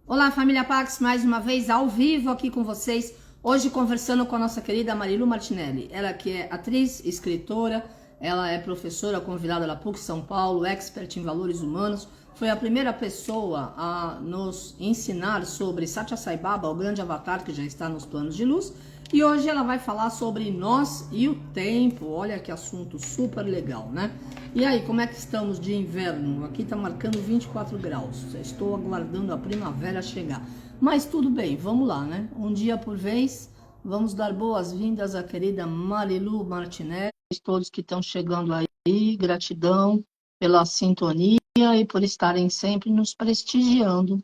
Olá, família Pax, mais uma vez ao vivo aqui com vocês. Hoje conversando com a nossa querida Marilu Martinelli. Ela que é atriz, escritora, ela é professora convidada da PUC São Paulo, expert em valores humanos. Foi a primeira pessoa a nos ensinar sobre Satya Sai Baba, o grande avatar que já está nos planos de luz. E hoje ela vai falar sobre nós e o tempo. Olha que assunto super legal, né? E aí, como é que estamos de inverno? Aqui tá marcando 24 graus. Estou aguardando a primavera chegar. Mas tudo bem, vamos lá, né? Um dia por vez, vamos dar boas-vindas à querida Marilu Martinelli, todos que estão chegando aí. Gratidão pela sintonia e por estarem sempre nos prestigiando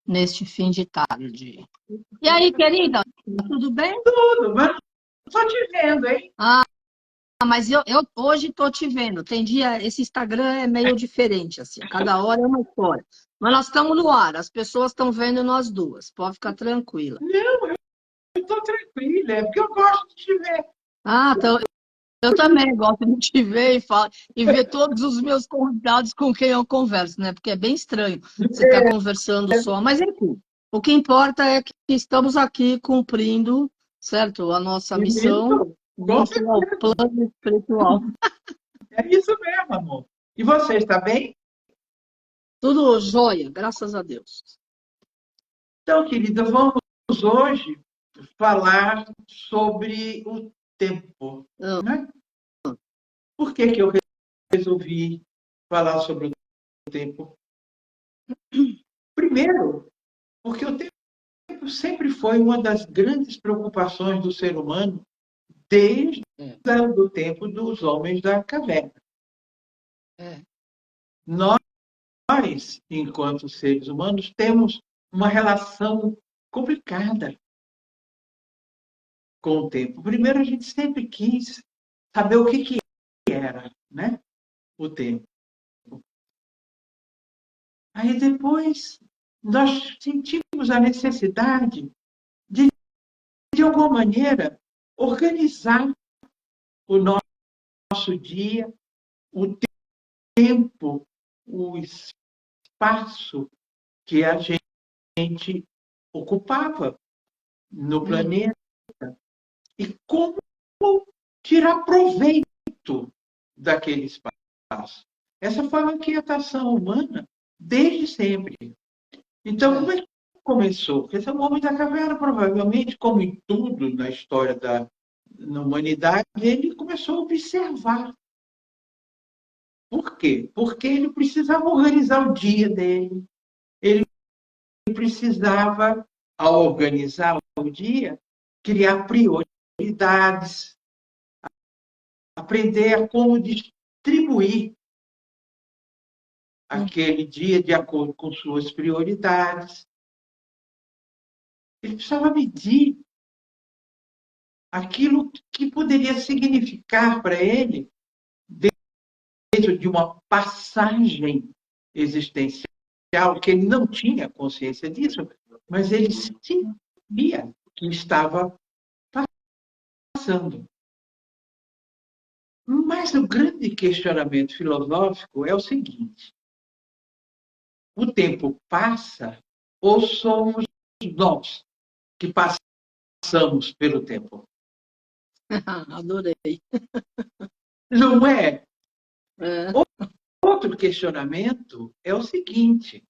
neste fim de tarde. E aí, querida, tudo bem? Tudo, mas estou te vendo, hein? Ah, mas eu hoje tô te vendo. Tem dia, esse Instagram é meio diferente, assim, a cada hora é uma história. Mas nós estamos no ar, as pessoas estão vendo nós duas, pode ficar tranquila. Não, eu estou tranquila, é porque eu gosto de te ver. Ah, então, eu também gosto de te ver e ver todos os meus convidados com quem eu converso, né? Porque é bem estranho você estar conversando só. Mas enfim, o que importa é que estamos aqui cumprindo, certo? A nossa missão, Isso, o com nosso certeza. plano espiritual. É isso mesmo, amor. E você está bem? Tudo jóia, graças a Deus. Então, querida, vamos hoje falar sobre o tempo, Ah, né? Por que que eu resolvi falar sobre o tempo? Primeiro, porque o tempo sempre foi uma das grandes preocupações do ser humano desde é, o tempo dos homens da caverna. é. Nós, enquanto seres humanos, temos uma relação complicada com o tempo. Primeiro, a gente sempre quis saber o que era, né? O tempo. Aí depois nós sentimos a necessidade de alguma maneira, organizar o nosso dia, o tempo, o espaço que a gente ocupava no Uhum. planeta e como tirar proveito daquele espaço. Essa foi uma inquietação humana desde sempre. Então, como É. é que começou? Porque esse homem da caverna, provavelmente, como em tudo na história na humanidade, ele começou a observar. Por quê? Porque ele precisava organizar o dia dele, ele precisava, ao organizar o dia, criar prioridades, aprender a como distribuir Uhum. aquele dia de acordo com suas prioridades. Ele precisava medir aquilo que poderia significar para ele dentro de uma passagem existencial, que ele não tinha consciência disso, mas ele sabia que estava passando. Mas o grande questionamento filosófico é o seguinte: o tempo passa ou somos nós que passamos pelo tempo? Adorei. Não é? É. Outro questionamento é o seguinte: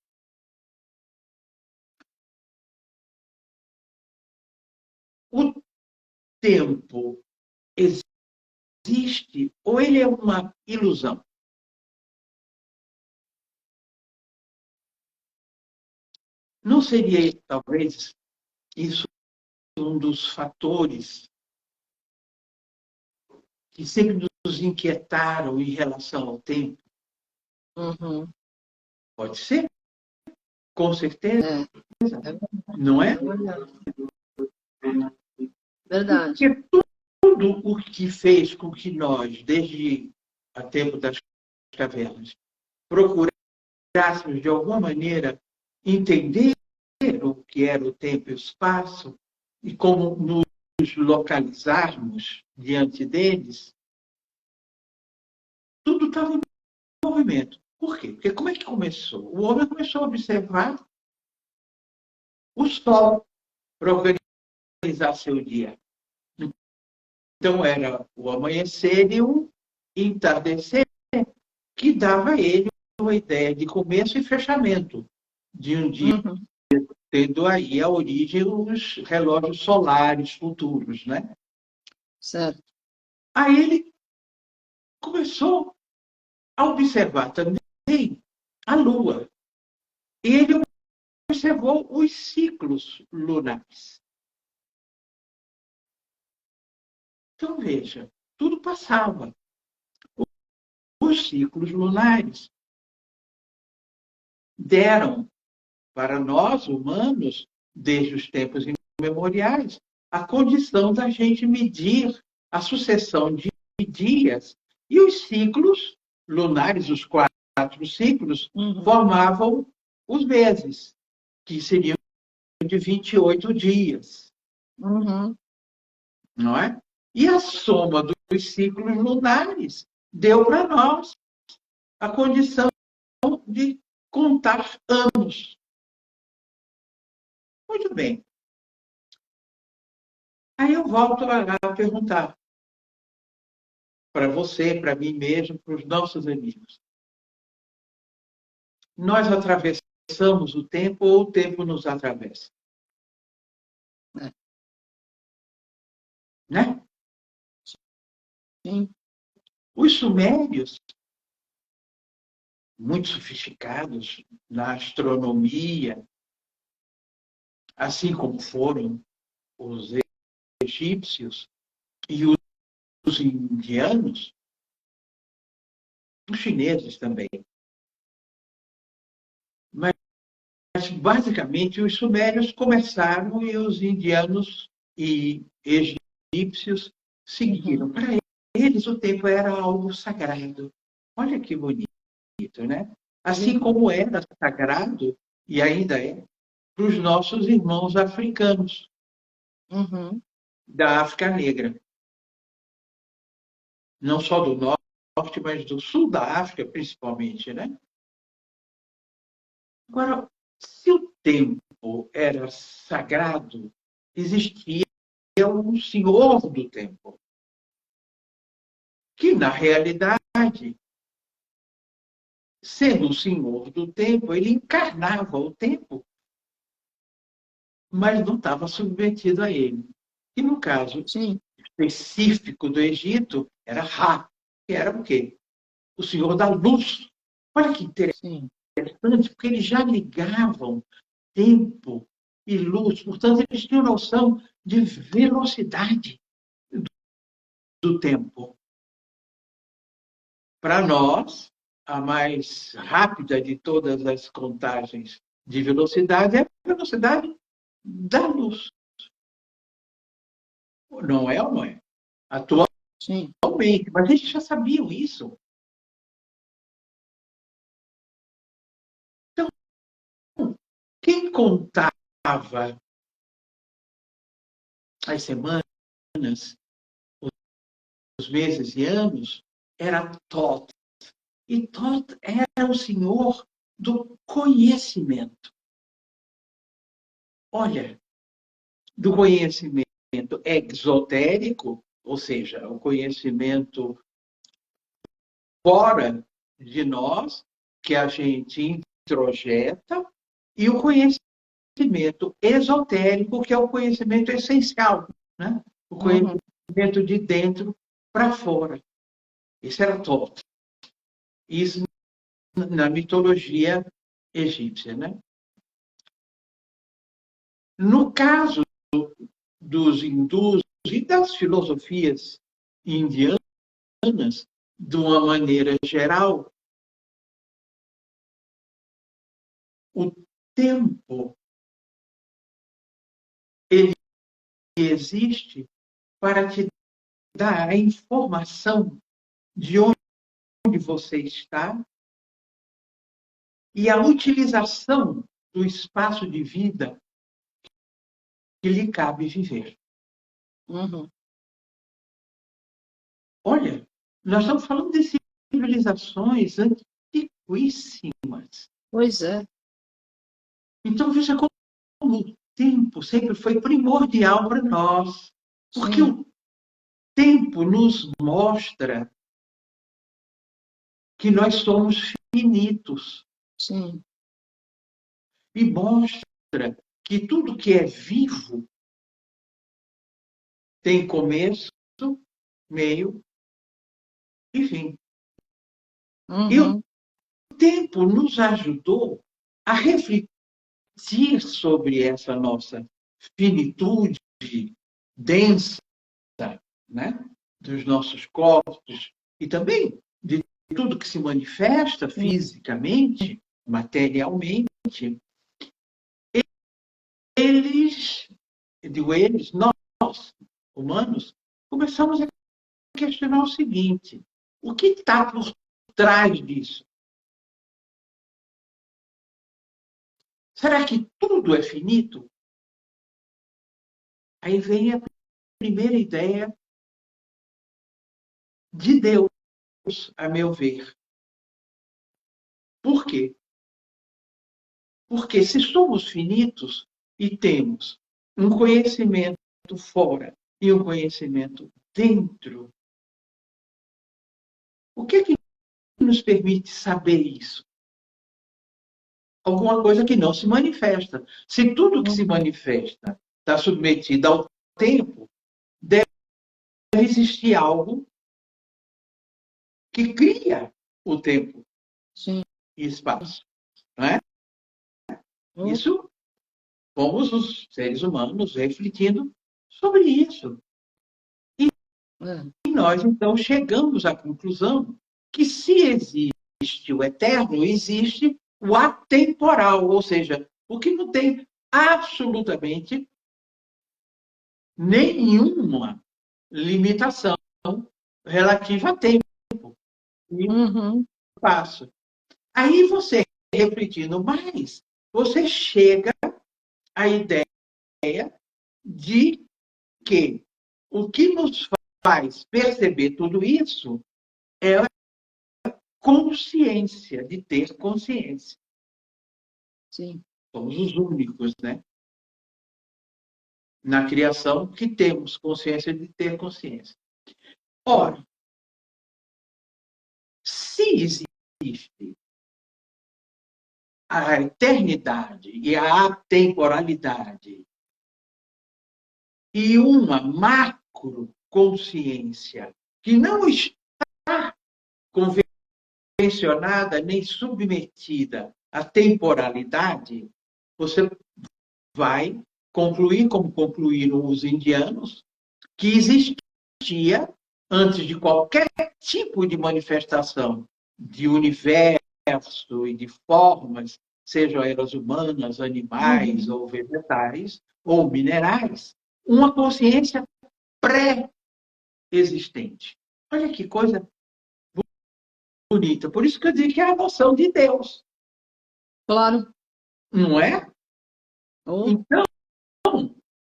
o tempo existe ou ele é uma ilusão? Não seria, talvez, isso um dos fatores que sempre nos inquietaram em relação ao tempo? Uhum. Pode ser, com certeza, É. não é? É verdade. Verdade. Porque tudo o que fez com que nós, desde o tempo das cavernas, procurássemos, de alguma maneira, entender o que era o tempo e o espaço e como nos localizarmos diante deles, tudo estava em movimento. Por quê? Porque como é que começou? O homem começou a observar o Sol para organizar seu dia. Então, era o amanhecer e o entardecer, que dava a ele uma ideia de começo e fechamento de um dia, tendo aí a origem os relógios solares futuros, né? Certo. Aí ele começou a observar também a Lua. E ele observou os ciclos lunares. Então, veja, tudo passava. Os ciclos lunares deram para nós, humanos, desde os tempos imemoriais, a condição da gente medir a sucessão de dias. E os ciclos lunares, os 4 ciclos, formavam os meses, que seriam de 28 dias. Não é? E a soma dos ciclos lunares deu para nós a condição de contar anos. Muito bem. Aí eu volto a perguntar para você, para mim mesmo, para os nossos amigos. Nós atravessamos o tempo ou o tempo nos atravessa? Né? Sim. Os sumérios, muito sofisticados na astronomia, assim como foram os egípcios e os indianos, os chineses também. Mas, basicamente, os sumérios começaram e os indianos e egípcios seguiram. Para eles, o tempo era algo sagrado. Olha que bonito, né? Assim como era sagrado, e ainda é, para os nossos irmãos africanos, da África Negra. Não só do norte, mas do sul da África, principalmente, né? Agora, se o tempo era sagrado, existia um senhor do tempo, que, na realidade, sendo o senhor do tempo, ele encarnava o tempo, mas não estava submetido a ele. E, no caso específico do Egito, era Ra, que era o quê? O senhor da luz. Olha que interessante, porque eles já ligavam tempo e luz, portanto, eles tinham noção de velocidade do tempo. Para nós, a mais rápida de todas as contagens de velocidade é a velocidade da luz. Não é ou não é? Atualmente, mas eles já sabiam isso. Então, quem contava as semanas, os meses e anos, era Thoth. E Thoth era o senhor do conhecimento. Olha, do conhecimento exotérico, ou seja, o conhecimento fora de nós, que a gente introjeta, e o conhecimento esotérico, que é o conhecimento essencial, né? O conhecimento de dentro para fora. Isso era Thoth. Isso na mitologia egípcia, né? No caso dos hindus e das filosofias indianas, de uma maneira geral, o tempo ele existe para te dar a informação de onde você está e a utilização do espaço de vida que lhe cabe viver. Olha, nós estamos falando de civilizações antiquíssimas. Pois é. Então, veja como sempre foi primordial para nós, porque Sim. o tempo nos mostra que nós somos finitos Sim. e mostra que tudo que é vivo tem começo, meio e fim. E o Uhum. tempo nos ajudou a refletir sobre essa nossa finitude densa, né, dos nossos corpos e também de tudo que se manifesta fisicamente, materialmente. Eles, digo eles, nós, humanos, começamos a questionar o seguinte: o que está por trás disso? Será que tudo é finito? Aí vem a primeira ideia de Deus, a meu ver. Por quê? Porque se somos finitos e temos um conhecimento fora e um conhecimento dentro, o que é que nos permite saber isso? Alguma coisa que não se manifesta. Se tudo que se Uhum. manifesta está submetido ao tempo, deve existir algo que cria o tempo Sim. e espaço. Não é? Uhum. Isso, fomos os seres humanos refletindo sobre isso. É. E nós, então, chegamos à conclusão que se existe o eterno, existe o atemporal, ou seja, o que não tem absolutamente nenhuma limitação relativa a tempo e Uhum. espaço. Aí você, refletindo mais, você chega à ideia de que o que nos faz perceber tudo isso é a consciência, de ter consciência. Sim. Somos os únicos, né, na criação que temos consciência de ter consciência. Ora, se existe a eternidade e a atemporalidade e uma macro consciência que não está convencionada nem submetida à temporalidade, você vai concluir, como concluíram os indianos, que existia, antes de qualquer tipo de manifestação de universo e de formas, sejam elas humanas, animais Uhum. ou vegetais, ou minerais, uma consciência pré-existente. Olha que coisa bonita. Por isso que eu digo que é a noção de Deus, Claro. não é? Oh. Então,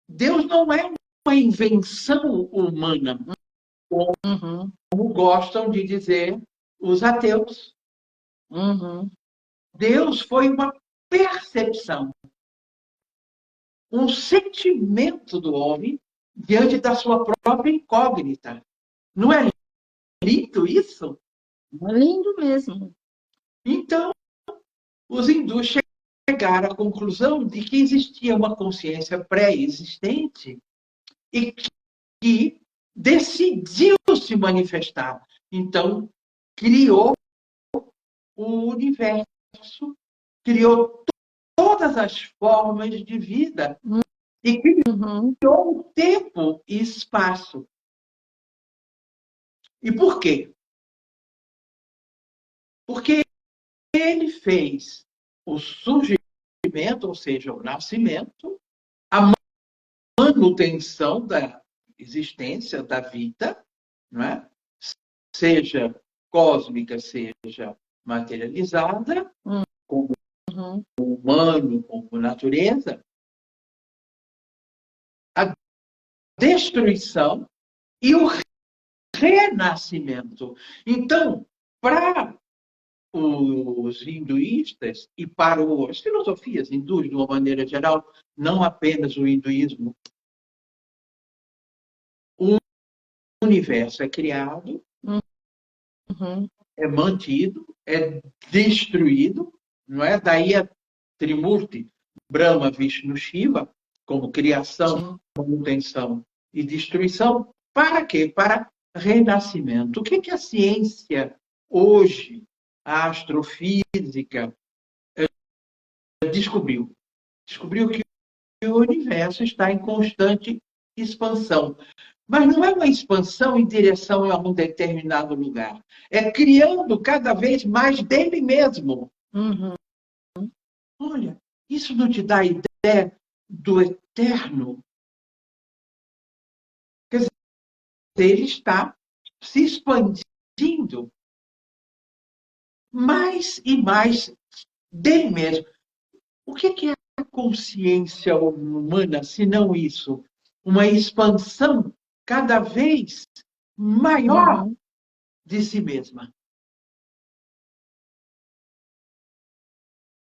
Deus não é uma invenção humana, Uhum. como gostam de dizer os ateus. Uhum. Deus foi uma percepção, um sentimento do homem diante da sua própria incógnita. Não é lindo isso? É lindo mesmo. Então, os hindus chegaram à conclusão de que existia uma consciência pré-existente e que decidiu se manifestar. Então, criou o universo, criou todas as formas de vida e Uhum. criou o tempo e espaço. E por quê? Porque ele fez o surgimento, ou seja, o nascimento, a manutenção da existência da vida, não é? Seja cósmica, seja materializada, como Uhum. humano, como natureza, a destruição e o renascimento. Então, para os hinduístas e para as filosofias hindus, de uma maneira geral, não apenas o hinduísmo, o universo é criado, é mantido, é destruído, não é? Daí a Trimurti, Brahma, Vishnu, Shiva, como criação, manutenção e destruição. Para quê? Para renascimento. O que a ciência hoje, a astrofísica, descobriu? Descobriu que o universo está em constante expansão. Mas não é uma expansão em direção a um determinado lugar. É criando cada vez mais dele mesmo. Olha, isso não te dá ideia do eterno? Quer dizer, ele está se expandindo mais e mais dele mesmo. O que é a consciência humana, se não isso? Uma expansão cada vez maior de si mesma.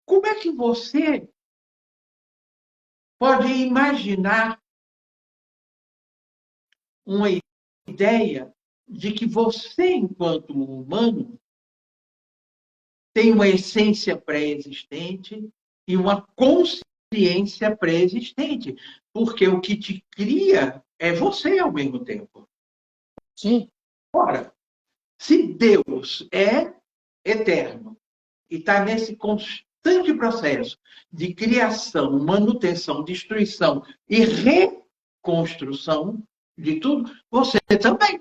Como é que você pode imaginar uma ideia de que você, enquanto humano, tem uma essência pré-existente e uma consciência pré-existente? Porque o que te cria é você ao mesmo tempo. Sim. Ora, se Deus é eterno e está nesse constante processo de criação, manutenção, destruição e reconstrução de tudo, você também.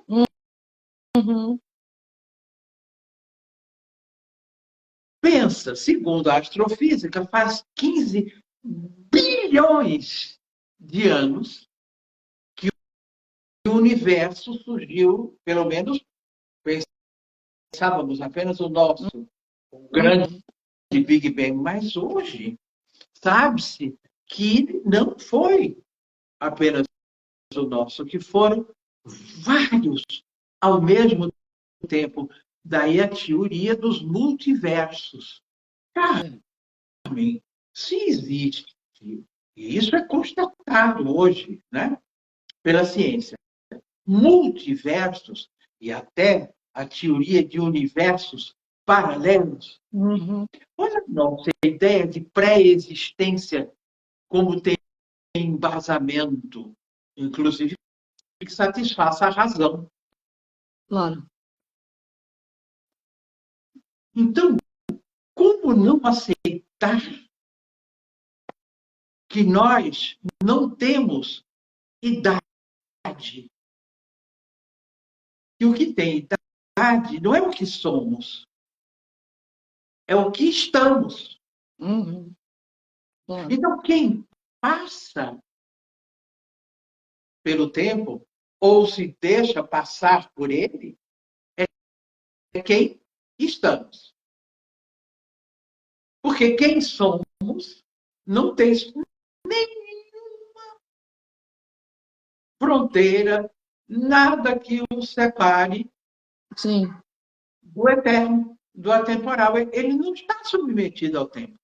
Pensa, segundo a astrofísica, faz 15 bilhões de anos que o universo surgiu, pelo menos pensávamos apenas o nosso, o grande Big Bang, mas hoje sabe-se que não foi apenas o nosso, que foram vários ao mesmo tempo. Daí a teoria dos multiversos. Carmen, se existe, e isso é constatado hoje, né, pela ciência, multiversos e até a teoria de universos paralelos, olha a nossa ideia de pré-existência como tem embasamento, inclusive que satisfaça a razão. Claro. Então, como não aceitar que nós não temos idade? E o que tem idade não é o que somos, é o que estamos. Claro. Então, quem passa pelo tempo, ou se deixa passar por ele, é quem estamos. Porque quem somos não tem nenhuma fronteira, nada que o separe do eterno, do atemporal. Ele não está submetido ao tempo.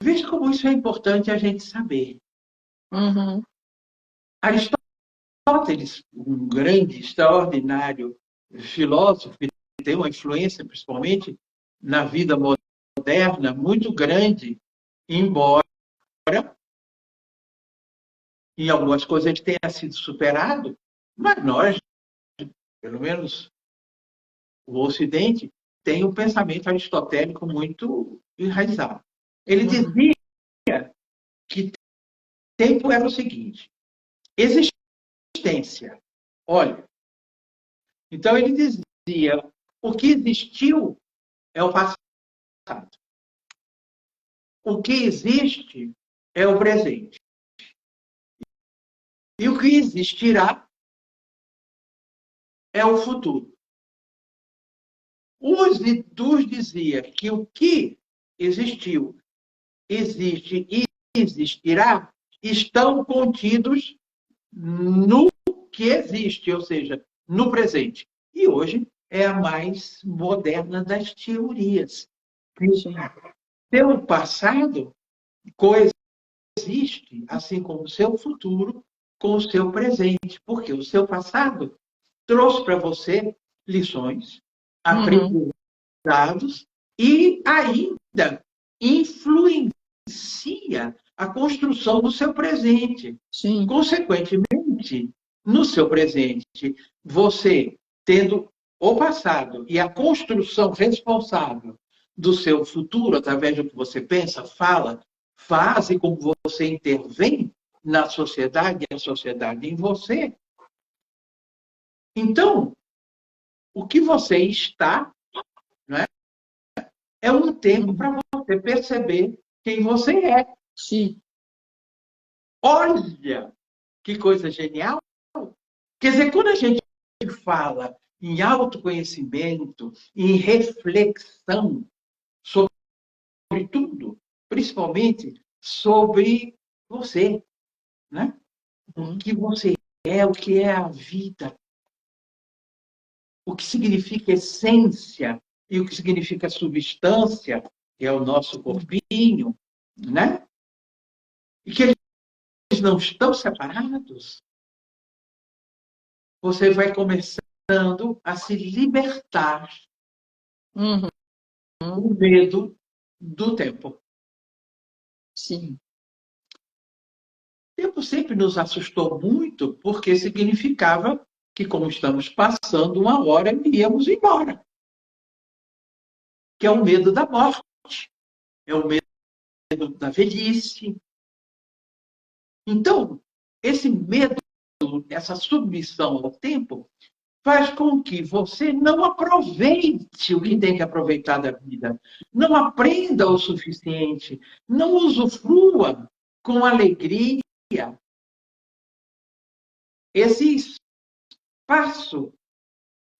Veja como isso é importante a gente saber. Aristóteles, um grande, extraordinário filósofo, que tem uma influência, principalmente, na vida moderna, muito grande, embora em algumas coisas ele tenha sido superado, mas nós, pelo menos o Ocidente, tem um pensamento aristotélico muito enraizado. Ele dizia que tempo era o seguinte: existência. Olha, então ele dizia, o que existiu é o passado. O que existe é o presente. E o que existirá é o futuro. Os hindus diziam que o que existiu, existe e existirá estão contidos no que existe, ou seja, no presente. E hoje é a mais moderna das teorias. Seu passado coexiste, assim como o seu futuro, com o seu presente. Porque o seu passado trouxe para você lições, aprendizados e ainda influencia a construção do seu presente. Sim. Consequentemente, no seu presente, você tendo o passado e a construção responsável do seu futuro, através do que você pensa, fala, faz e como você intervém na sociedade e a sociedade em você. Então, o que você está, não é, é um tempo para você perceber quem você é. Sim. Olha, que coisa genial! Quer dizer, quando a gente fala em autoconhecimento, em reflexão sobre tudo, principalmente sobre você, né? O que você é, o que é a vida, o que significa essência e o que significa substância, que é o nosso corpinho, né? E que eles não estão separados. Você vai começando a se libertar do medo do tempo. Sim. O tempo sempre nos assustou muito, porque significava que, como estamos passando uma hora, iríamos embora. Que é o medo da morte, é o medo da velhice. Então, esse medo, essa submissão ao tempo, faz com que você não aproveite o que tem que aproveitar da vida, não aprenda o suficiente, não usufrua com alegria esse espaço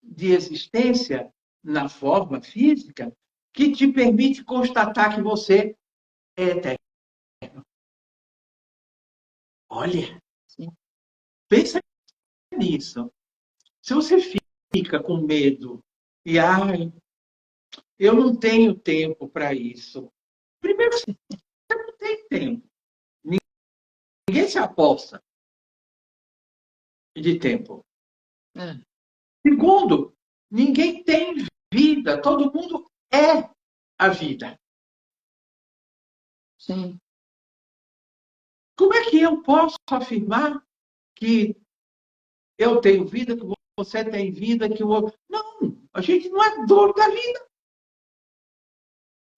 de existência na forma física que te permite constatar que você é eterno. Olha, pensa nisso. Se você fica com medo e, eu não tenho tempo para isso. Primeiro, você não tem tempo. Ninguém se aposta de tempo. Segundo, ninguém tem vida. Todo mundo é a vida. Sim. Como é que eu posso afirmar que eu tenho vida, que você tem vida, que o outro... Não, a gente não é dono da vida.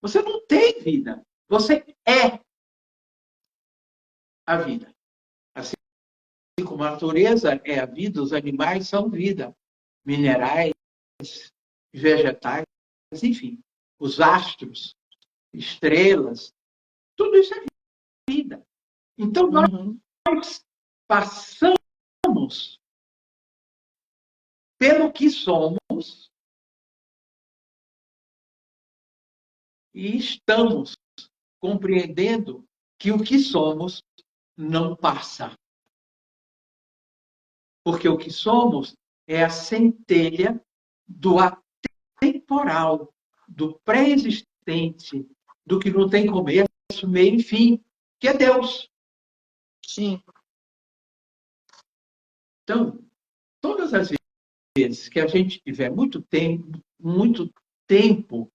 Você não tem vida. Você é a vida. Assim como a natureza é a vida, os animais são vida. Minerais, vegetais, enfim. Os astros, estrelas, tudo isso é vida. Então, nós passamos pelo que somos e estamos compreendendo que o que somos não passa. Porque o que somos é a centelha do atemporal, do pré-existente, do que não tem começo, meio e fim, que é Deus. Sim. Então, todas as vezes que a gente tiver muito tempo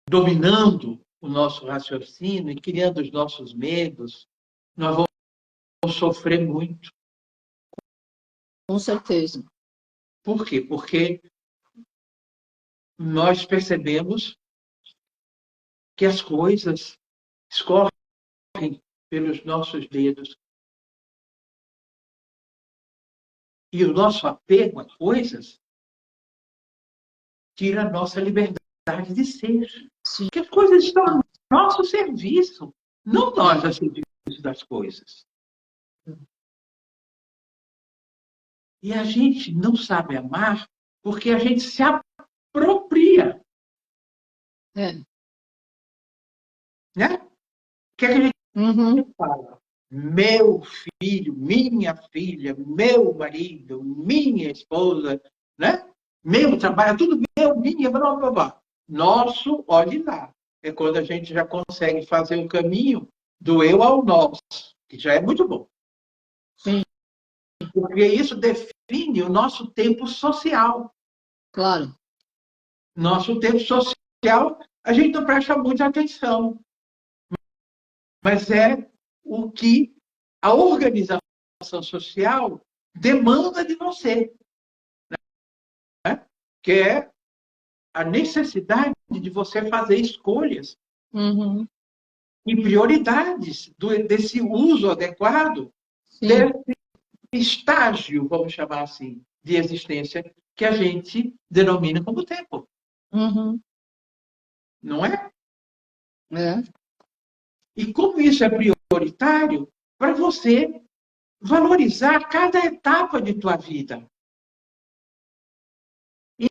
dominando o nosso raciocínio e criando os nossos medos, nós vamos sofrer muito. Com certeza. Por quê? Porque nós percebemos que as coisas escorrem pelos nossos dedos. E o nosso apego a coisas tira a nossa liberdade de ser. Sim. Porque as coisas estão ao nosso serviço, não nós a serviço das coisas. E a gente não sabe amar porque a gente se apropria. Né? O que é que a gente fala? meu filho, minha filha, meu marido, minha esposa, né? Meu trabalho, tudo meu, minha, blá, blá, blá. Nosso, olhe lá. É quando a gente já consegue fazer o caminho do eu ao nosso, que já é muito bom. Sim. Porque isso define o nosso tempo social. Claro. Nosso tempo social, a gente não presta muita atenção, mas é o que a organização social demanda de você, né? Que é a necessidade de você fazer escolhas e prioridades desse uso adequado, Sim. desse estágio, vamos chamar assim, de existência que a gente denomina como tempo. Não é? É. E como isso é prioritário, para você valorizar cada etapa de tua vida. E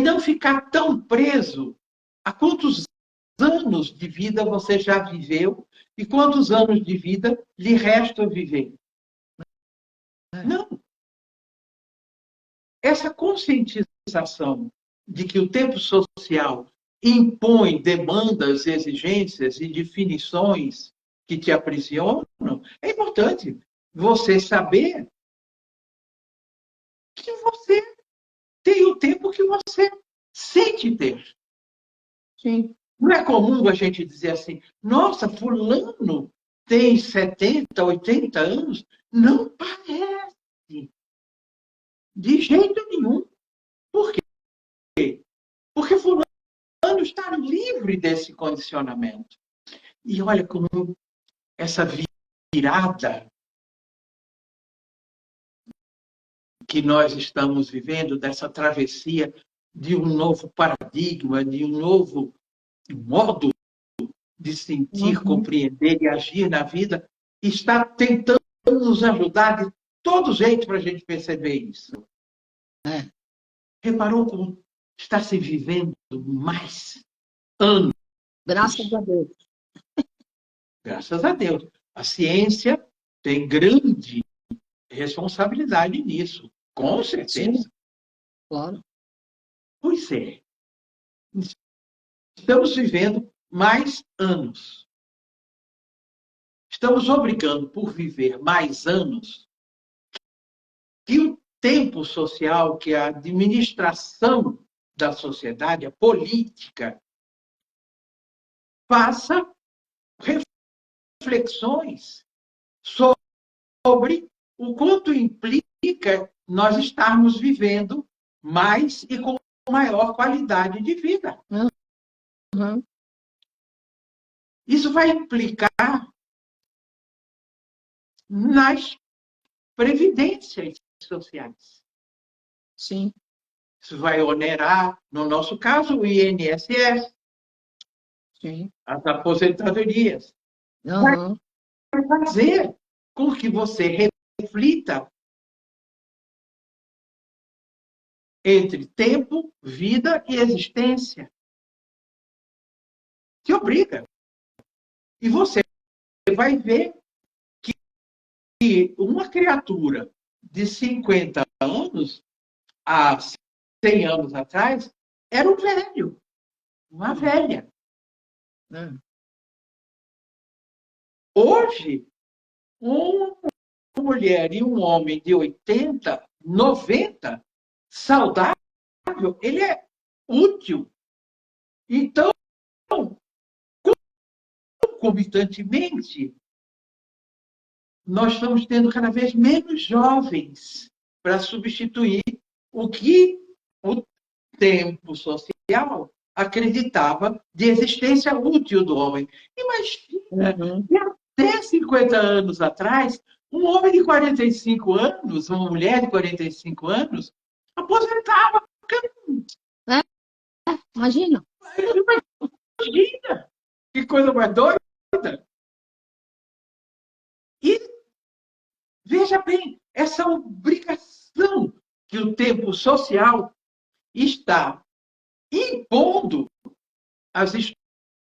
não ficar tão preso a quantos anos de vida você já viveu e quantos anos de vida lhe resta viver. Não. Essa conscientização de que o tempo social impõe demandas, exigências e definições que te aprisionam, é importante você saber que você tem o tempo que você sente ter. Sim. Não é comum a gente dizer assim, nossa, fulano tem 70, 80 anos? Não parece. De jeito nenhum. Por quê? Porque fulano está livre desse condicionamento. E olha como essa virada que nós estamos vivendo, dessa travessia de um novo paradigma, de um novo modo de sentir, compreender e agir na vida, está tentando nos ajudar de todo jeito para a gente perceber isso. É. Reparou como está se vivendo mais anos? Graças a Deus. Graças a Deus. A ciência tem grande responsabilidade nisso, com certeza. Sim. Claro. Pois é. Estamos vivendo mais anos. Estamos obrigando por viver mais anos que o tempo social, que a administração da sociedade, a política, faça reflexões sobre o quanto implica nós estarmos vivendo mais e com maior qualidade de vida. Uhum. Isso vai implicar nas previdências sociais. Sim. Isso vai onerar, no nosso caso, o INSS, Sim. as aposentadorias. Uhum. Vai fazer com que você reflita entre tempo, vida e existência. Te obriga. E você vai ver que uma criatura de 50 anos, há 100 anos atrás, era um velho, uma velha. Hoje, uma mulher e um homem de 80, 90, saudável, ele é útil. Então, concomitantemente, nós estamos tendo cada vez menos jovens para substituir o que o tempo social acreditava de existência útil do homem. Imagina, até 50 anos atrás, um homem de 45 anos, uma mulher de 45 anos, aposentava. É, imagina. Imagina! Que coisa mais doida! E veja bem, essa obrigação que o tempo social está impondo às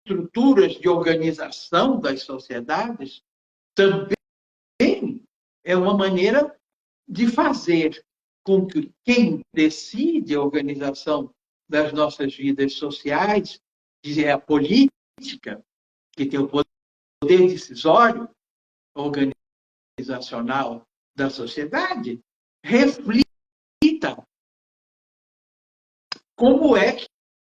estruturas de organização das sociedades também é uma maneira de fazer com que quem decide a organização das nossas vidas sociais, que é a política, que tem o poder decisório organizacional da sociedade, reflita como é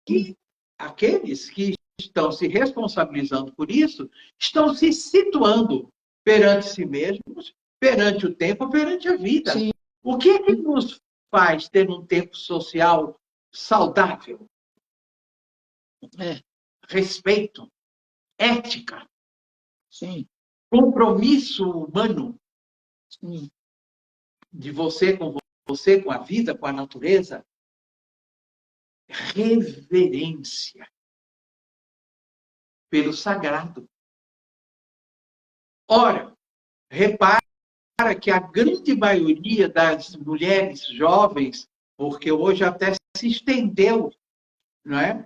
que aqueles que estão se responsabilizando por isso estão se situando perante si mesmos, perante o tempo, perante a vida. Sim. O que é que nos faz ter um tempo social saudável? Respeito, ética, Sim. compromisso humano. Sim. De você, com a vida, com a natureza. Reverência pelo sagrado. Ora, repara que a grande maioria das mulheres jovens, porque hoje até se estendeu, não é?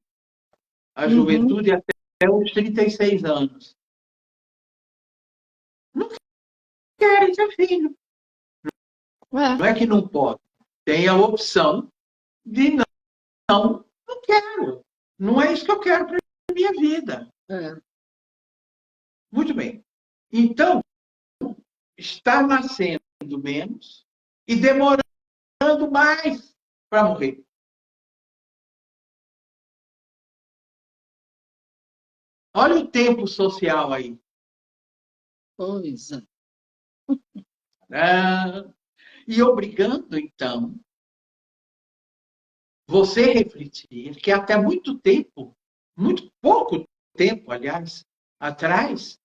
A juventude até os 36 anos. Não querem ter filho. Não é que não pode. Tem a opção de não quero. Não é isso que eu quero para a minha vida. Muito bem. Então, está nascendo menos e demorando mais para morrer. Olha o tempo social aí. Pois é. E obrigando, então, você a refletir que até muito tempo, muito pouco tempo, aliás, atrás,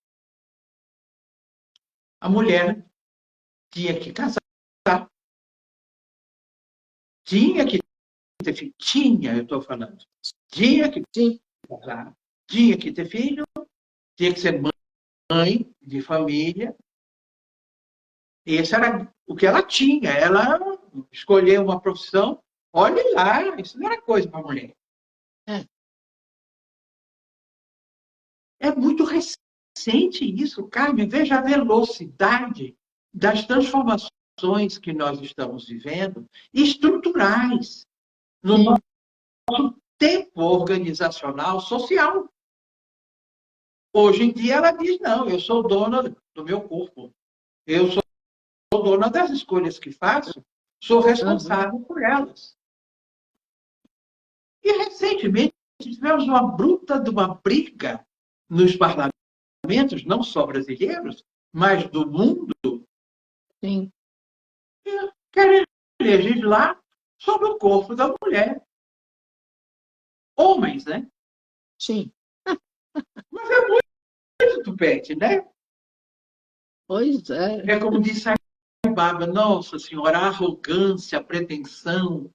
a mulher tinha que casar, tinha que ter filho, eu estou falando, tinha que casar, tinha que ter filho, tinha que ser mãe de família. Esse era o que ela tinha. Ela escolheu uma profissão. Olhe lá, isso não era coisa para mulher. É muito recente isso, Carmen. Veja a velocidade das transformações que nós estamos vivendo, estruturais, no nosso tempo organizacional, social. Hoje em dia ela diz, não, eu sou dona do meu corpo. Eu sou dona das escolhas que faço, sou responsável por elas. E recentemente tivemos uma bruta de uma briga nos parlamentos, não só brasileiros, mas do mundo. Sim. Querem legislar sobre o corpo da mulher. Homens, né? Sim. Mas é muito tupete, né? Pois é. É como disse a Baba, nossa senhora, a arrogância, a pretensão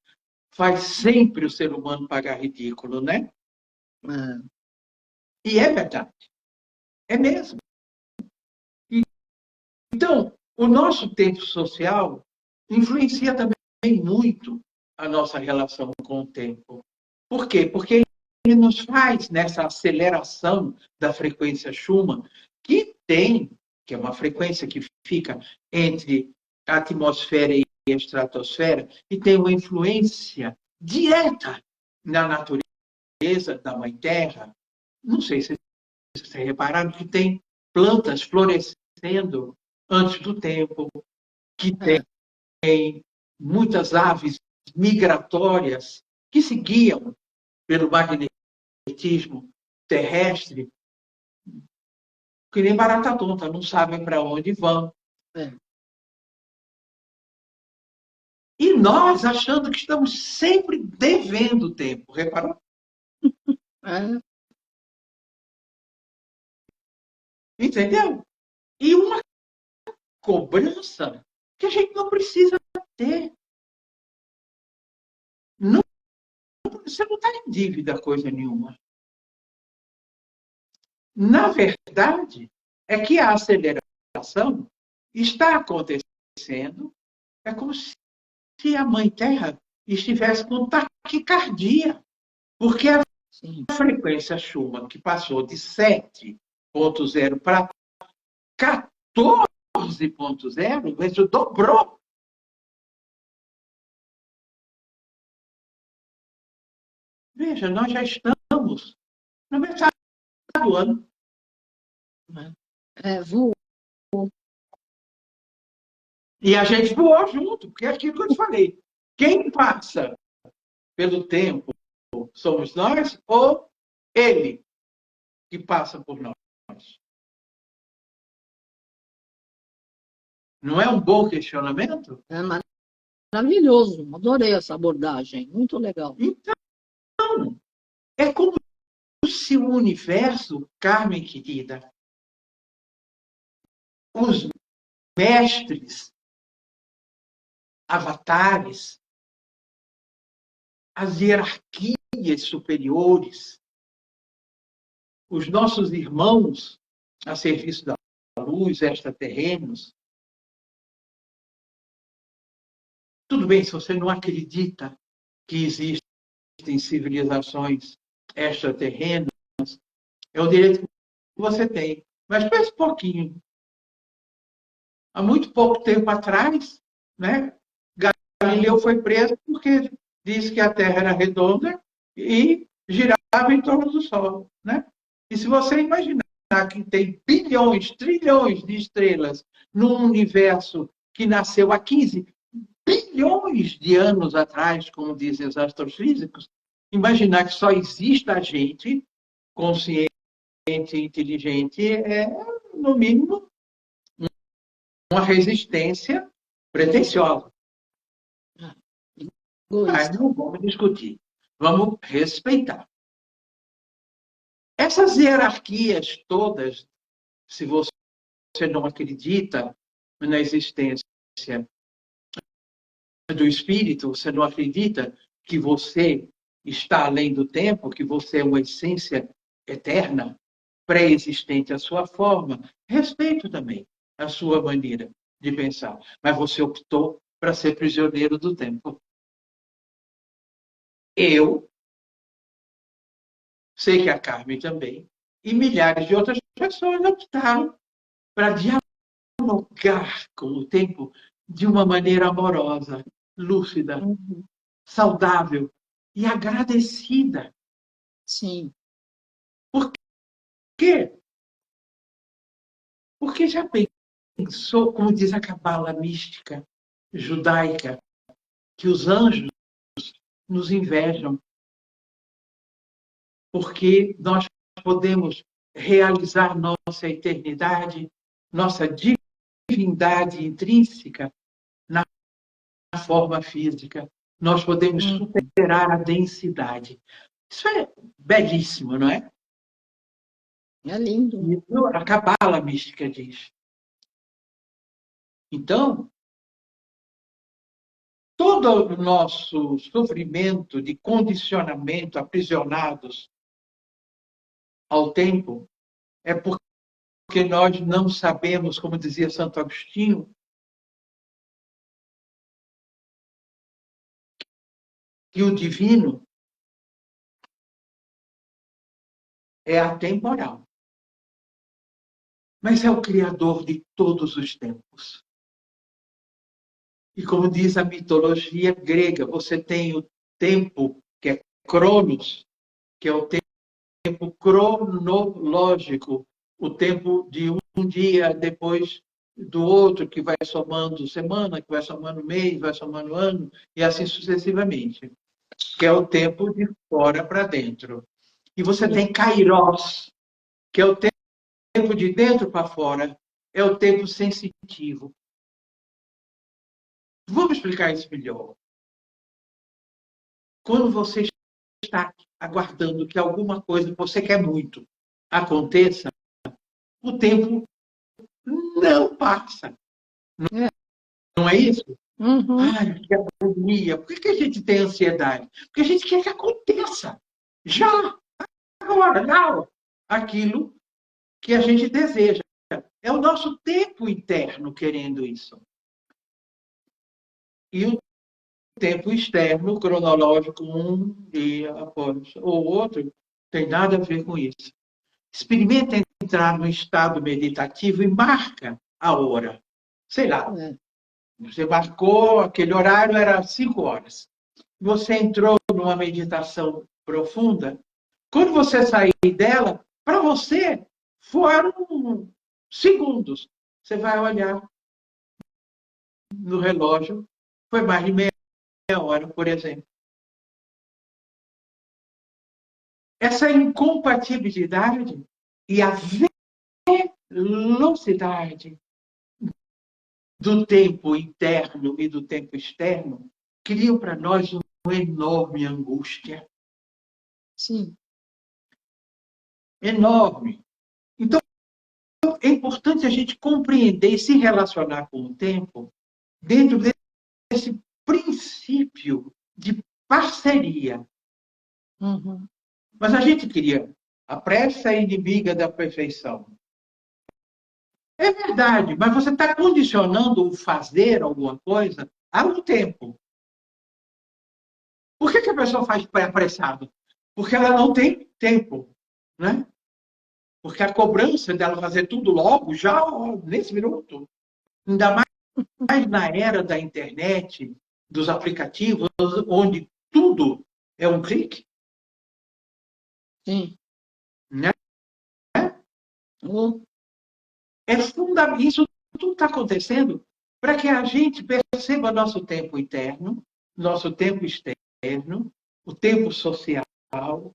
faz sempre o ser humano pagar ridículo, né? E é verdade. É mesmo. Então, o nosso tempo social influencia também muito a nossa relação com o tempo. Por quê? Porque ele nos faz, nessa aceleração da frequência Schumann, que é uma frequência que fica entre a atmosfera e a estratosfera, e tem uma influência direta na natureza da Mãe Terra. Não sei se vocês repararam que tem plantas florescendo antes do tempo, que tem muitas aves migratórias que se guiam pelo magnetismo terrestre, que nem barata tonta, não sabem para onde vão. E nós achando que estamos sempre devendo tempo, reparou? Entendeu? E uma cobrança que a gente não precisa ter. Não, você não está em dívida coisa nenhuma. Na verdade, é que a aceleração está acontecendo, é como se a Mãe Terra estivesse com taquicardia, porque a frequência Schumann, que passou de 7.0 para 14.0, isso dobrou. Veja, nós já estamos no metade do ano. Voou. E a gente voou junto, porque é aquilo que eu te falei. Quem passa pelo tempo somos nós ou ele que passa por nós? Não é um bom questionamento? É maravilhoso, adorei essa abordagem, muito legal. Então, é como se o universo, Carmen querida, os mestres, avatares, as hierarquias superiores, os nossos irmãos a serviço da luz, extraterrenos. Tudo bem, se você não acredita que existem civilizações extraterrenas, é o direito que você tem. Mas pense um pouquinho. Há muito pouco tempo atrás, né, Galileu foi preso porque disse que a Terra era redonda e girava em torno do Sol. Né? E se você imaginar que tem bilhões, trilhões de estrelas num universo que nasceu há 15 bilhões de anos atrás, como dizem os astrofísicos, imaginar que só existe a gente consciente e inteligente é, no mínimo, uma resistência pretensiosa. Mas não vamos discutir. Vamos respeitar. Essas hierarquias todas, se você não acredita na existência do espírito, você não acredita que você está além do tempo, que você é uma essência eterna, pré-existente à sua forma, respeito também a sua maneira de pensar. Mas você optou para ser prisioneiro do tempo. Eu sei que a Carmen também, e milhares de outras pessoas optaram para dialogar com o tempo de uma maneira amorosa, lúcida, saudável e agradecida. Sim. Por quê? Porque já pensou, como diz a cabala mística judaica, que os anjos nos invejam porque nós podemos realizar nossa eternidade, nossa divindade intrínseca na forma física. Nós podemos superar a densidade. Isso é belíssimo, não é? É lindo. Isso a cabala mística diz. Então, todo o nosso sofrimento de condicionamento, aprisionados ao tempo, é porque nós não sabemos, como dizia Santo Agostinho, que o divino é atemporal, mas é o Criador de todos os tempos. E como diz a mitologia grega, você tem o tempo, que é Cronos, que é o tempo cronológico, o tempo de um dia depois do outro, que vai somando semana, que vai somando mês, vai somando ano, e assim sucessivamente. Que é o tempo de fora para dentro. E você tem Kairos, que é o tempo de dentro para fora, é o tempo sensitivo. Vamos explicar isso melhor. Quando você está aguardando que alguma coisa que você quer muito aconteça, o tempo não passa. Não é isso? Uhum. Ai, que agonia. Por que a gente tem ansiedade? Porque a gente quer que aconteça. Já, agora, não. Aquilo que a gente deseja. É o nosso tempo interno querendo isso. E o tempo externo, cronológico, um dia após o outro, tem nada a ver com isso. Experimenta entrar no estado meditativo e marca a hora. Sei lá, você marcou, aquele horário era 5 horas. Você entrou numa meditação profunda. Quando você sair dela, para você, foram segundos. Você vai olhar no relógio, foi mais de meia hora, por exemplo. Essa incompatibilidade e a velocidade do tempo interno e do tempo externo criam para nós uma enorme angústia. Sim. Enorme. Então, é importante a gente compreender e se relacionar com o tempo dentro desse princípio de parceria. Uhum. Mas a gente queria a pressa é inimiga da perfeição. É verdade, mas você está condicionando o fazer alguma coisa a um tempo. Por que a pessoa faz apressado? Porque ela não tem tempo, né? Porque a cobrança dela fazer tudo logo, já nesse minuto, ainda mais na era da internet, dos aplicativos, onde tudo é um clique. Sim. Né? Uhum. É fundamental. Isso tudo está acontecendo para que a gente perceba nosso tempo interno, nosso tempo externo, o tempo social,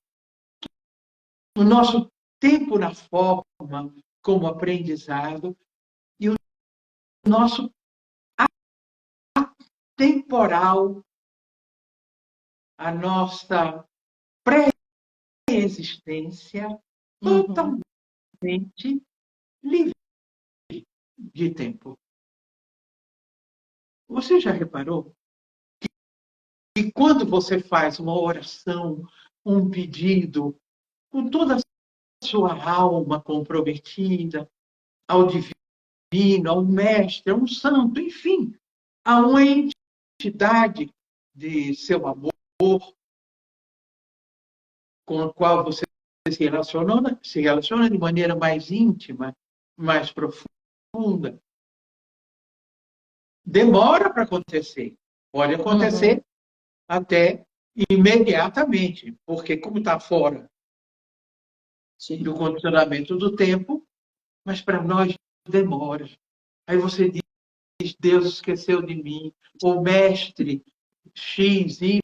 o nosso tempo na forma como aprendizado e o nosso temporal, a nossa pré-existência totalmente livre de tempo. Você já reparou que quando você faz uma oração, um pedido, com toda a sua alma comprometida ao divino, ao mestre, a um santo, enfim, a uma entidade de seu amor com a qual você se relaciona de maneira mais íntima, mais profunda. Demora para acontecer. Pode acontecer até imediatamente, porque como está fora do condicionamento do tempo, mas para nós demora. Aí você diz, Deus esqueceu de mim, ou mestre X, Y,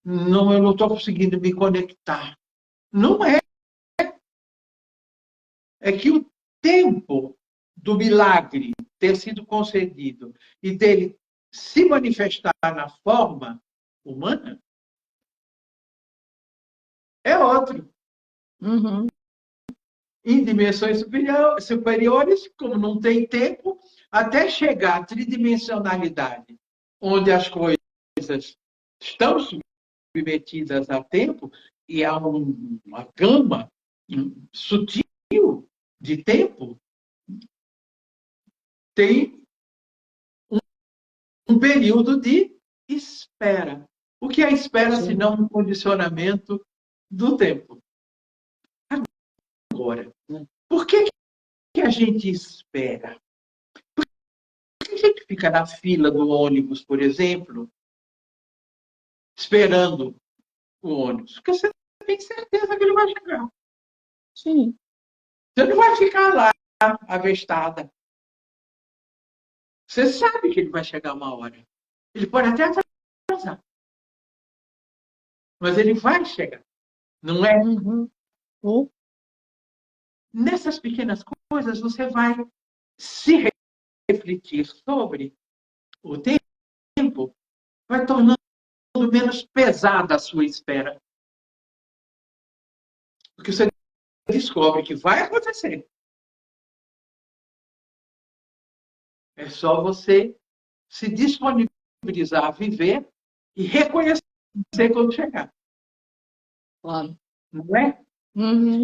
não, eu não estou conseguindo me conectar. Não é. É que o tempo do milagre ter sido concedido e dele se manifestar na forma humana é outro. Uhum. Em dimensões superiores, como não tem tempo, até chegar à tridimensionalidade, onde as coisas estão submetidas a tempo, e há uma gama sutil de tempo, tem um período de espera. O que é espera, Sim. senão um condicionamento do tempo? Agora, por que a gente espera? Por que a gente fica na fila do ônibus, por exemplo, esperando o ônibus? Porque você tem certeza que ele vai chegar. Sim. Você não vai ficar lá avestada. Você sabe que ele vai chegar uma hora. Ele pode até atrasar. Mas ele vai chegar. Não é? Uhum. Nessas pequenas coisas, você vai se refletir sobre o tempo, vai tornando menos pesada a sua espera. Porque você descobre que vai acontecer. É só você se disponibilizar a viver e reconhecer quando chegar. Claro. Não é? Uhum.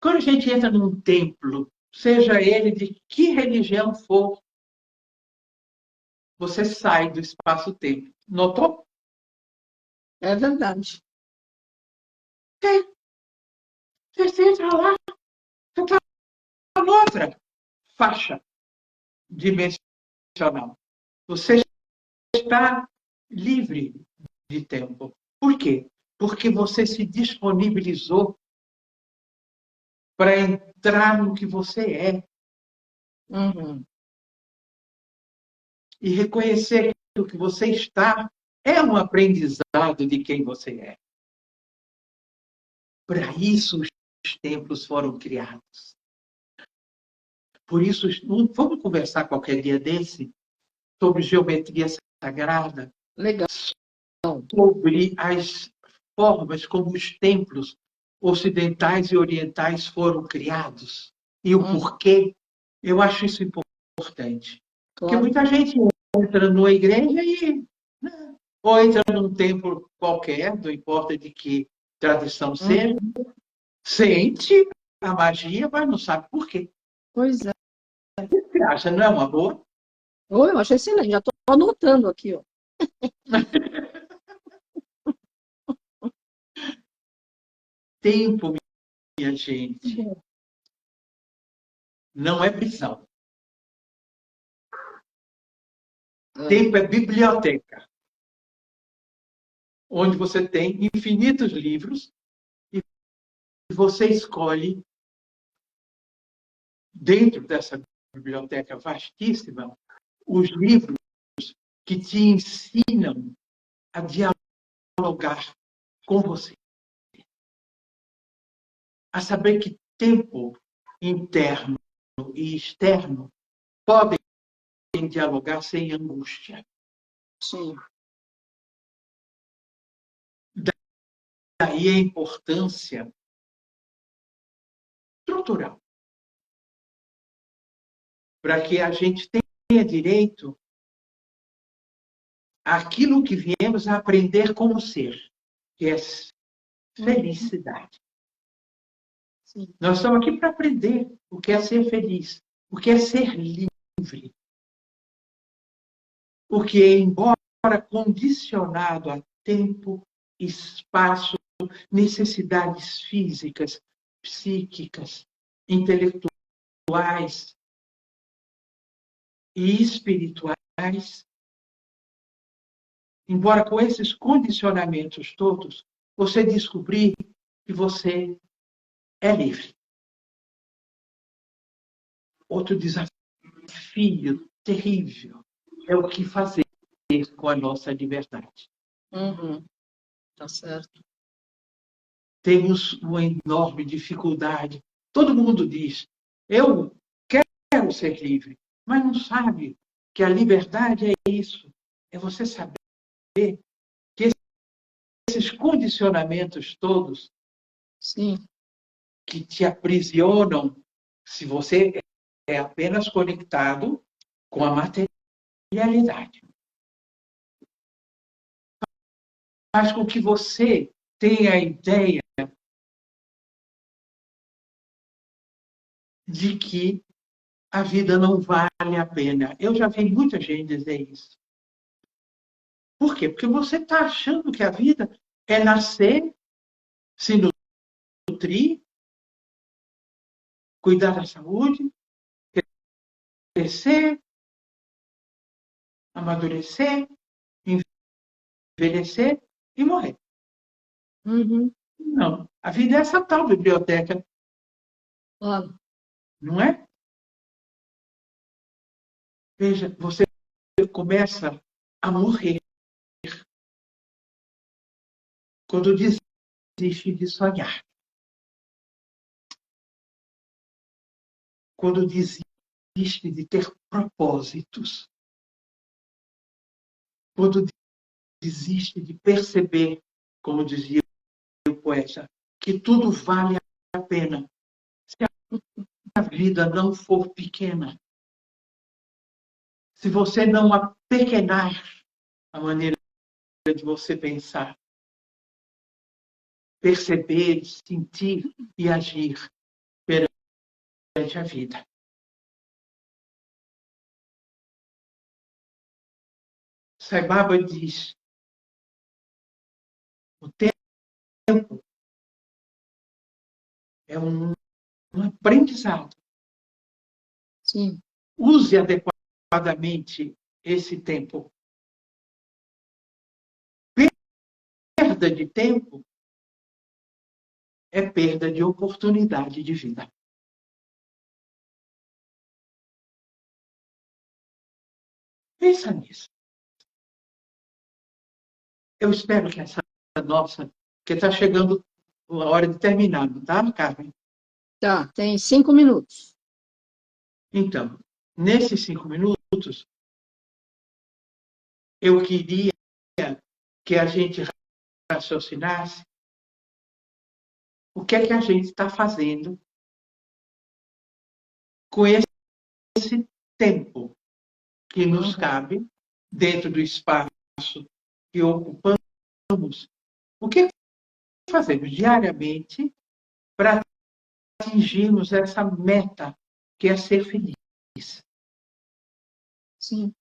Quando a gente entra num templo, seja ele de que religião for, você sai do espaço-tempo. Notou? É verdade. Você entra lá, você está noutra faixa dimensional. Você está livre de tempo. Por quê? Porque você se disponibilizou para entrar no que você é e reconhecer que o que você está é um aprendizado de quem você é. Para isso os templos foram criados. Por isso, vamos conversar qualquer dia desse sobre geometria sagrada. Legal. Sobre as formas como os templos ocidentais e orientais foram criados e o porquê. Eu acho isso importante. Claro. Porque muita gente entra numa igreja e ou entra num templo qualquer, não importa de que tradição seja, sente a magia, mas não sabe por quê. Pois é. Você acha, não é uma boa? Eu acho excelente, já estou anotando aqui, ó. Tempo, minha gente, não é prisão. Tempo é biblioteca, onde você tem infinitos livros e você escolhe, dentro dessa biblioteca vastíssima, os livros que te ensinam a dialogar com você. A saber que tempo interno e externo podem dialogar sem angústia. Sim. Daí a importância estrutural para que a gente tenha direito àquilo que viemos a aprender como ser, que é felicidade. Sim. Nós estamos aqui para aprender o que é ser feliz, o que é ser livre. O que é, embora condicionado a tempo, espaço, necessidades físicas, psíquicas, intelectuais e espirituais, embora com esses condicionamentos todos, você descobrir que você é livre. Outro desafio terrível é o que fazer com a nossa liberdade. Tá certo. Temos uma enorme dificuldade. Todo mundo diz, eu quero ser livre, mas não sabe que a liberdade é isso. É você saber que esses condicionamentos todos, sim, que te aprisionam, se você é apenas conectado com a materialidade, faz com que você tenha a ideia de que a vida não vale a pena. Eu já vi muita gente dizer isso. Por quê? Porque você está achando que a vida é nascer, se nutrir, cuidar da saúde, crescer, amadurecer, envelhecer e morrer. Não. A vida é essa tal biblioteca. Claro. Não é? Veja, você começa a morrer quando desiste de sonhar. Quando desiste de ter propósitos. Quando desiste de perceber, como dizia o poeta, que tudo vale a pena se a vida não for pequena. Se você não apequenar a maneira de você pensar, perceber, sentir e agir perante a vida. Sai Baba diz, o tempo é um aprendizado Sim. Use adequadamente esse tempo. Perda de tempo é perda de oportunidade de vida. Pensa nisso. Eu espero que essa nossa, que está chegando a hora de terminar, tá, Carmen? Tá, tem 5 minutos. Então, nesses 5 minutos, eu queria que a gente raciocinasse o que é que a gente está fazendo com esse tempo que nos cabe dentro do espaço que ocupamos. O que fazemos diariamente para atingirmos essa meta que é ser feliz? Sim.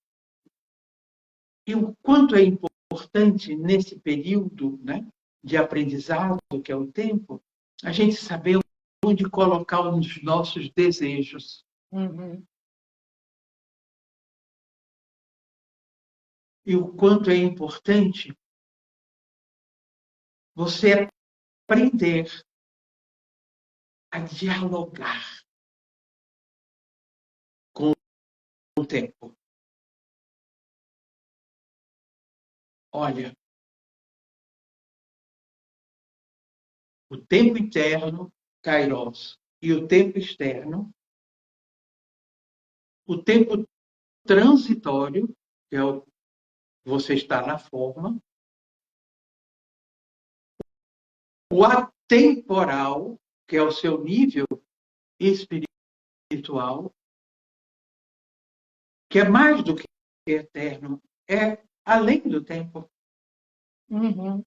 E o quanto é importante nesse período, né, de aprendizado, que é o tempo, a gente saber onde colocar os nossos desejos. Uhum. E o quanto é importante você aprender a dialogar com o tempo. Olha, o tempo interno, Kairos, e o tempo externo, o tempo transitório, que é o você está na forma, o atemporal, que é o seu nível espiritual, que é mais do que eterno, é além do tempo. Uhum.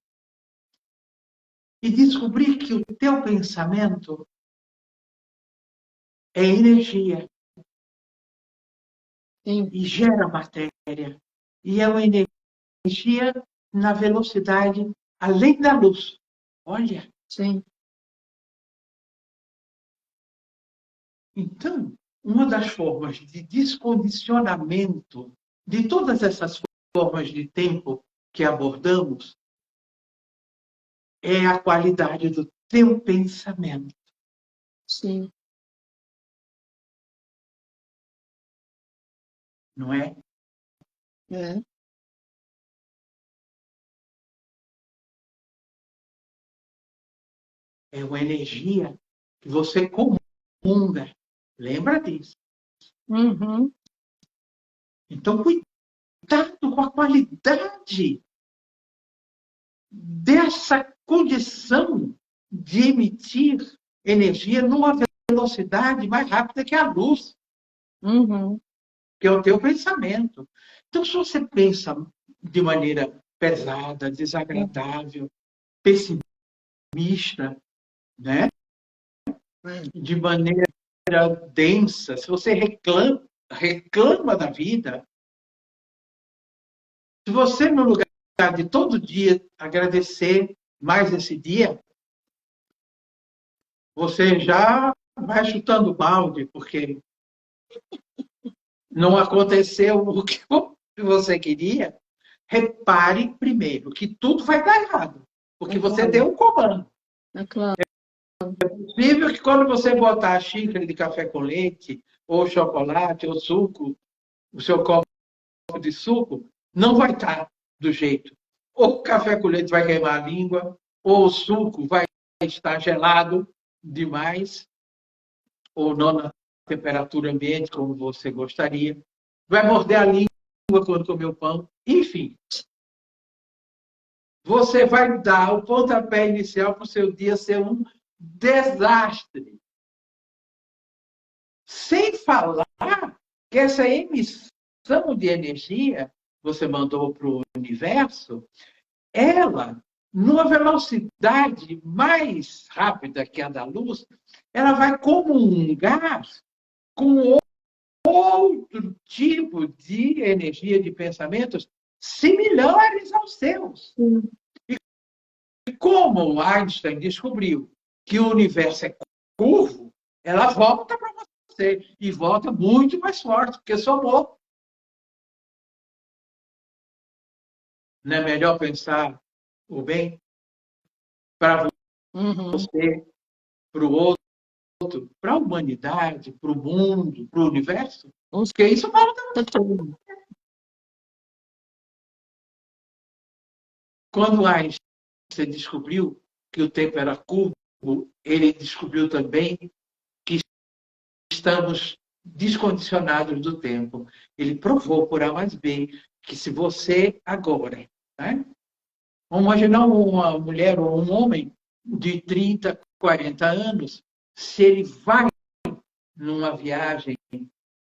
E descobrir que o teu pensamento é energia. Sim. E gera matéria. E é uma energia na velocidade além da luz. Olha. Sim. Então, uma das formas de descondicionamento de todas essas formas de tempo que abordamos é a qualidade do teu pensamento. Sim. Não é? É. É uma energia que você comunga. Lembra disso? Uhum. Então, cuidado com a qualidade dessa condição de emitir energia numa velocidade mais rápida que a luz, Uhum. que é o teu pensamento. Então, se você pensa de maneira pesada, desagradável, pessimista, né? De maneira densa, se você reclama da vida, se você, no lugar de todo dia agradecer mais esse dia, você já vai chutando balde, porque não aconteceu o que você queria. Repare primeiro que tudo vai dar errado, porque você deu um comando. É claro. É possível que quando você botar a xícara de café com leite, ou chocolate, ou suco, o seu copo de suco, não vai estar do jeito. Ou o café com leite vai queimar a língua, ou o suco vai estar gelado demais, ou não na temperatura ambiente como você gostaria. Vai morder a língua quando comer o pão. Enfim, você vai dar o pontapé inicial para o seu dia ser um desastre. Sem falar que essa emissão de energia você mandou para o universo, ela, numa velocidade mais rápida que a da luz, ela vai comungar com outro tipo de energia de pensamentos similares aos seus. E como Einstein descobriu que o universo é curvo, ela volta para você. E volta muito mais forte, porque somou. Não é melhor pensar o bem para Uhum. você, para o outro, para a humanidade, para o mundo, para o universo? Com Porque isso volta. certeza. Quando Einstein descobriu que o tempo era curvo, ele descobriu também que estamos descondicionados do tempo. Ele provou por A mais B que se você agora, né? Vamos imaginar uma mulher ou um homem de 30, 40 anos, se ele vai numa viagem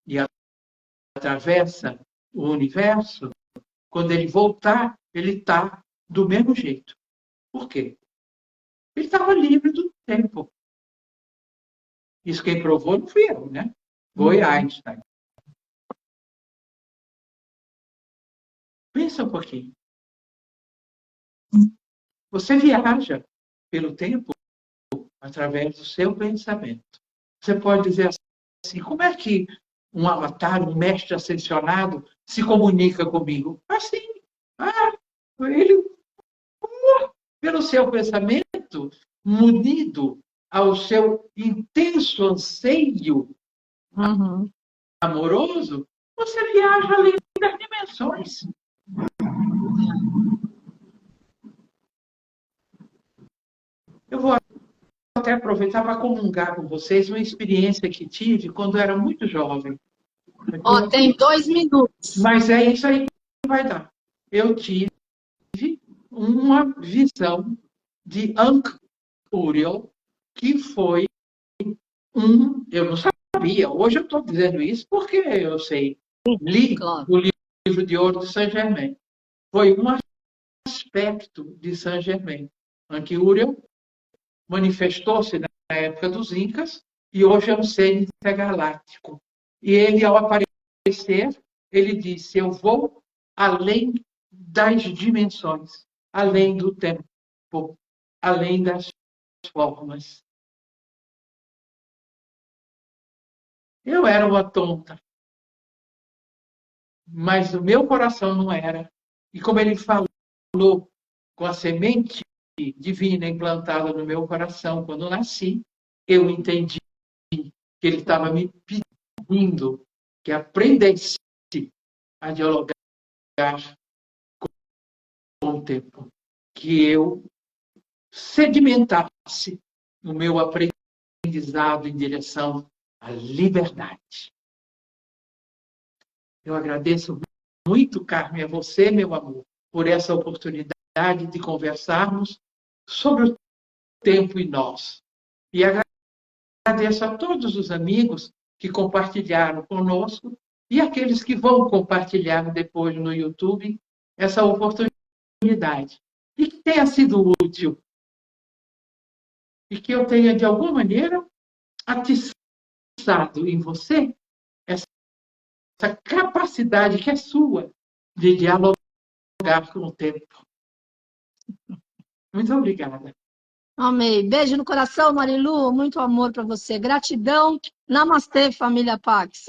e atravessa o universo, quando ele voltar, ele está do mesmo jeito. Por quê? Ele estava livre do tempo. Isso quem provou não fui eu, né? Foi Einstein. Pensa um pouquinho. Você viaja pelo tempo através do seu pensamento. Você pode dizer assim, como é que um avatar, um mestre ascensionado, se comunica comigo? Assim, ele, pelo seu pensamento, munido ao seu intenso anseio Uhum. amoroso, você viaja além das dimensões. Eu vou até aproveitar para comungar com vocês uma experiência que tive quando era muito jovem. Ó, tem 2 minutos. Mas é isso aí que vai dar. Eu tive uma visão de Ankh Uriel, que foi eu não sabia, hoje eu estou dizendo isso porque eu sei, li Claro. o livro de ouro de Saint-Germain. Foi um aspecto de Saint-Germain. Ankh Uriel manifestou-se na época dos Incas e hoje é um ser intergaláctico. E ele, ao aparecer, ele disse, eu vou além das dimensões, além do tempo, além das formas. Eu era uma tonta, mas o meu coração não era. E como ele falou com a semente divina implantada no meu coração quando nasci, eu entendi que ele estava me pedindo que aprendesse a dialogar com o tempo, que eu sedimentasse o meu aprendizado em direção à liberdade. Eu agradeço muito, Carmen, a você, meu amor, por essa oportunidade de conversarmos sobre o tempo e nós. E agradeço a todos os amigos que compartilharam conosco e aqueles que vão compartilhar depois no YouTube essa oportunidade. E que tenha sido útil. E que eu tenha, de alguma maneira, atiçado em você essa capacidade que é sua de dialogar com o tempo. Muito obrigada. Amei. Beijo no coração, Marilu. Muito amor para você. Gratidão. Namastê, família Pax.